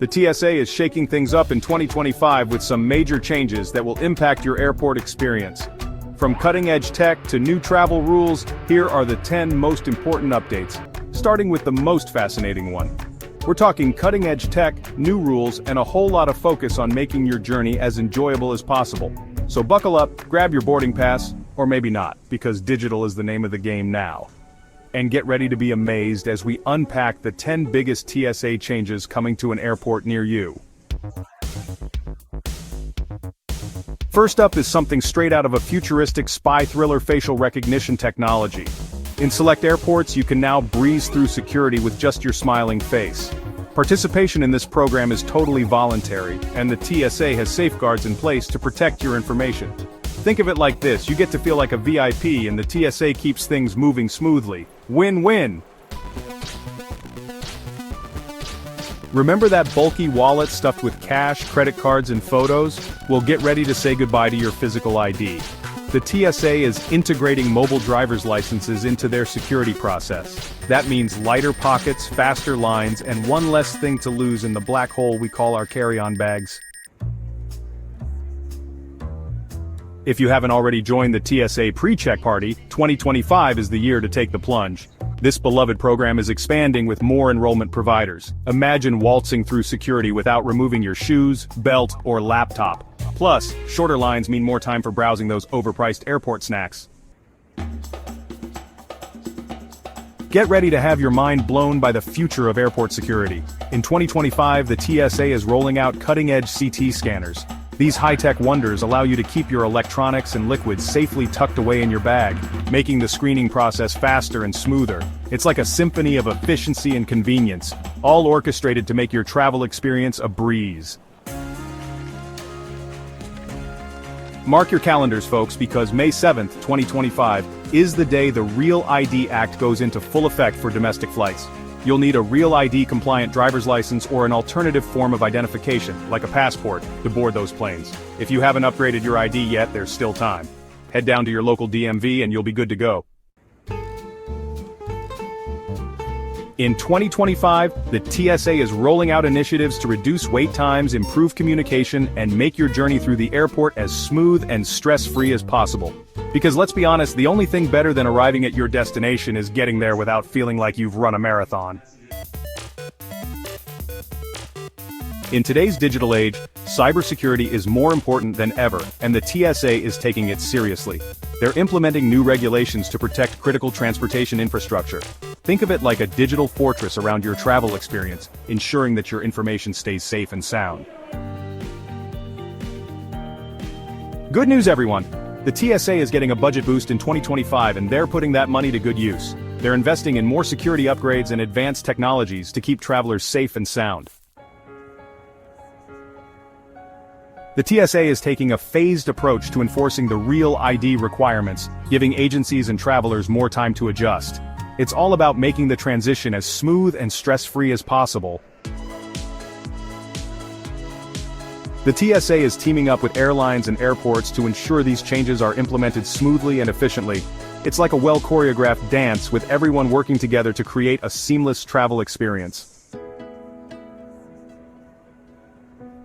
The TSA is shaking things up in 2025 with some major changes that will impact your airport experience. From cutting-edge tech to new travel rules, here are the 10 most important updates, starting with the most fascinating one. We're talking cutting-edge tech, new rules, and a whole lot of focus on making your journey as enjoyable as possible. So buckle up, grab your boarding pass, or maybe not, because digital is the name of the game now. And get ready to be amazed as we unpack the 10 biggest TSA changes coming to an airport near you. First up is something straight out of a futuristic spy thriller: facial recognition technology. In select airports, you can now breeze through security with just your smiling face. Participation in this program is totally voluntary, and the TSA has safeguards in place to protect your information. Think of it like this: you get to feel like a VIP, and the TSA keeps things moving smoothly. Win-win! Remember that bulky wallet stuffed with cash, credit cards, and photos? Well, get ready to say goodbye to your physical ID. The TSA is integrating mobile driver's licenses into their security process. That means lighter pockets, faster lines, and one less thing to lose in the black hole we call our carry-on bags. If you haven't already joined the TSA PreCheck party, 2025 is the year to take the plunge. This beloved program is expanding with more enrollment providers. Imagine waltzing through security without removing your shoes, belt, or laptop. Plus, shorter lines mean more time for browsing those overpriced airport snacks. Get ready to have your mind blown by the future of airport security. In 2025, the TSA is rolling out cutting-edge CT scanners. These high-tech wonders allow you to keep your electronics and liquids safely tucked away in your bag, making the screening process faster and smoother. It's like a symphony of efficiency and convenience, all orchestrated to make your travel experience a breeze. Mark your calendars, folks, because May 7th, 2025, is the day the Real ID Act goes into full effect for domestic flights. You'll need a Real ID-compliant driver's license or an alternative form of identification, like a passport, to board those planes. If you haven't upgraded your ID yet, there's still time. Head down to your local DMV and you'll be good to go. In 2025, the TSA is rolling out initiatives to reduce wait times, improve communication, and make your journey through the airport as smooth and stress-free as possible. Because let's be honest, the only thing better than arriving at your destination is getting there without feeling like you've run a marathon. In today's digital age, cybersecurity is more important than ever, and the TSA is taking it seriously. They're implementing new regulations to protect critical transportation infrastructure. Think of it like a digital fortress around your travel experience, ensuring that your information stays safe and sound. Good news, everyone! The TSA is getting a budget boost in 2025, and they're putting that money to good use. They're investing in more security upgrades and advanced technologies to keep travelers safe and sound. The TSA is taking a phased approach to enforcing the Real ID requirements, giving agencies and travelers more time to adjust. It's all about making the transition as smooth and stress-free as possible. The TSA is teaming up with airlines and airports to ensure these changes are implemented smoothly and efficiently. It's like a well-choreographed dance with everyone working together to create a seamless travel experience.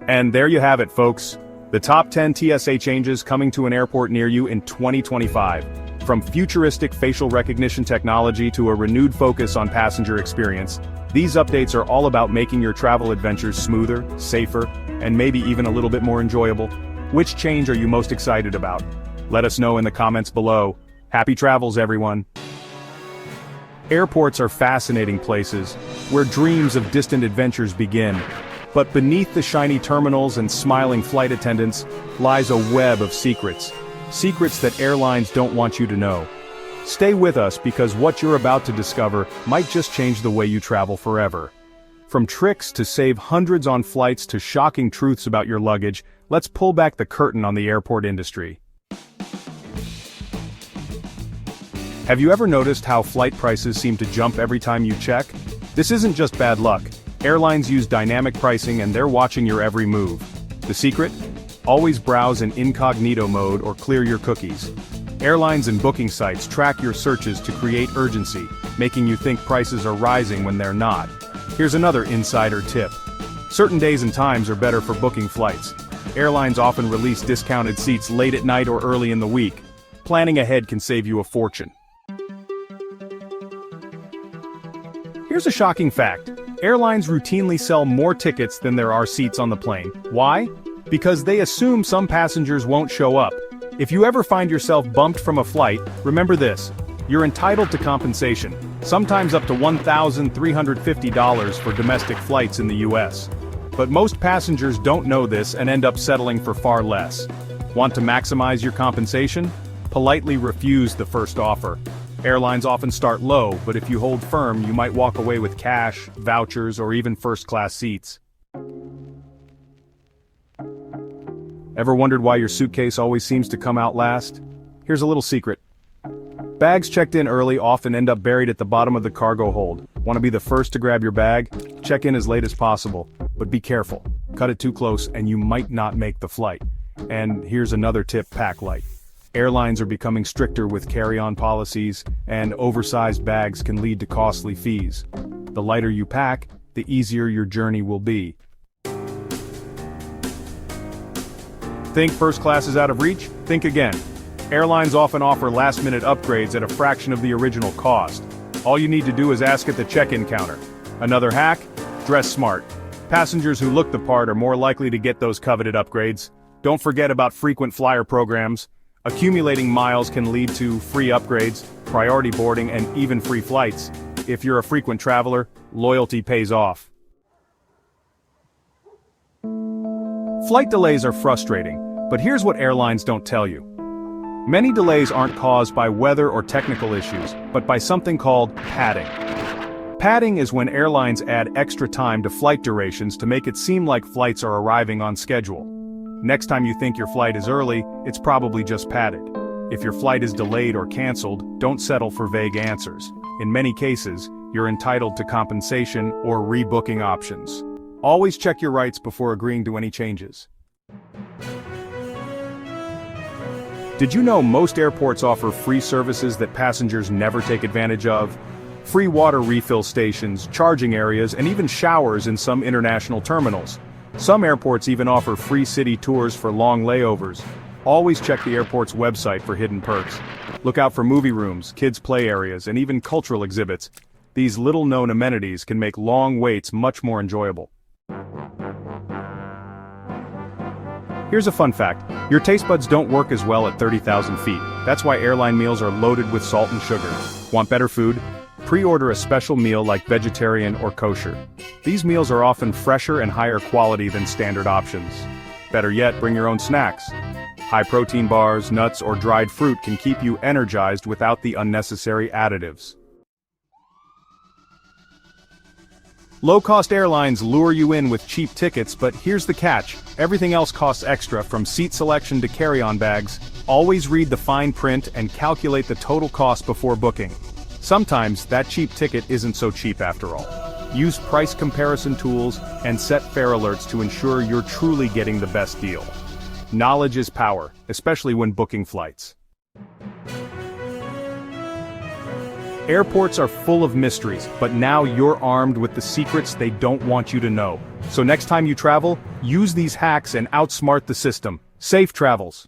And there you have it, folks. The top 10 TSA changes coming to an airport near you in 2025. From futuristic facial recognition technology to a renewed focus on passenger experience, these updates are all about making your travel adventures smoother, safer, and maybe even a little bit more enjoyable. Which change are you most excited about? Let us know in the comments below. Happy travels, everyone! Airports are fascinating places, where dreams of distant adventures begin. But beneath the shiny terminals and smiling flight attendants lies a web of secrets. Secrets that airlines don't want you to know. Stay with us because what you're about to discover might just change the way you travel forever. From tricks to save hundreds on flights to shocking truths about your luggage, let's pull back the curtain on the airport industry. Have you ever noticed how flight prices seem to jump every time you check? This isn't just bad luck. Airlines use dynamic pricing and they're watching your every move. The secret? Always browse in incognito mode or clear your cookies. Airlines and booking sites track your searches to create urgency, making you think prices are rising when they're not. Here's another insider tip. Certain days and times are better for booking flights. Airlines often release discounted seats late at night or early in the week. Planning ahead can save you a fortune. Here's a shocking fact. Airlines routinely sell more tickets than there are seats on the plane. Why? Because they assume some passengers won't show up. If you ever find yourself bumped from a flight, remember this. You're entitled to compensation, sometimes up to $1,350 for domestic flights in the US. But most passengers don't know this and end up settling for far less. Want to maximize your compensation? Politely refuse the first offer. Airlines often start low, but if you hold firm, you might walk away with cash, vouchers, or even first-class seats. Ever wondered why your suitcase always seems to come out last? Here's a little secret. Bags checked in early often end up buried at the bottom of the cargo hold. Want to be the first to grab your bag? Check in as late as possible, but be careful. Cut it too close and you might not make the flight. And here's another tip: pack light. Airlines are becoming stricter with carry-on policies, and oversized bags can lead to costly fees. The lighter you pack, the easier your journey will be. Think first class is out of reach? Think again. Airlines often offer last-minute upgrades at a fraction of the original cost. All you need to do is ask at the check-in counter. Another hack? Dress smart. Passengers who look the part are more likely to get those coveted upgrades. Don't forget about frequent flyer programs. Accumulating miles can lead to free upgrades, priority boarding, and even free flights. If you're a frequent traveler, loyalty pays off. Flight delays are frustrating, but here's what airlines don't tell you. Many delays aren't caused by weather or technical issues, but by something called padding. Padding is when airlines add extra time to flight durations to make it seem like flights are arriving on schedule. Next time you think your flight is early, it's probably just padded. If your flight is delayed or canceled, don't settle for vague answers. In many cases, you're entitled to compensation or rebooking options. Always check your rights before agreeing to any changes. Did you know most airports offer free services that passengers never take advantage of? Free water refill stations, charging areas, and even showers in some international terminals. Some airports even offer free city tours for long layovers. Always check the airport's website for hidden perks. Look out for movie rooms, kids' play areas, and even cultural exhibits. These little-known amenities can make long waits much more enjoyable. Here's a fun fact. Your taste buds don't work as well at 30,000 feet. That's why airline meals are loaded with salt and sugar. Want better food? Pre-order a special meal like vegetarian or kosher. These meals are often fresher and higher quality than standard options. Better yet, bring your own snacks. High-protein bars, nuts, or dried fruit can keep you energized without the unnecessary additives. Low-cost airlines lure you in with cheap tickets, but here's the catch. Everything else costs extra, from seat selection to carry-on bags. Always read the fine print and calculate the total cost before booking. Sometimes, that cheap ticket isn't so cheap after all. Use price comparison tools and set fare alerts to ensure you're truly getting the best deal. Knowledge is power, especially when booking flights. Airports are full of mysteries, but now you're armed with the secrets they don't want you to know. So next time you travel, use these hacks and outsmart the system. Safe travels!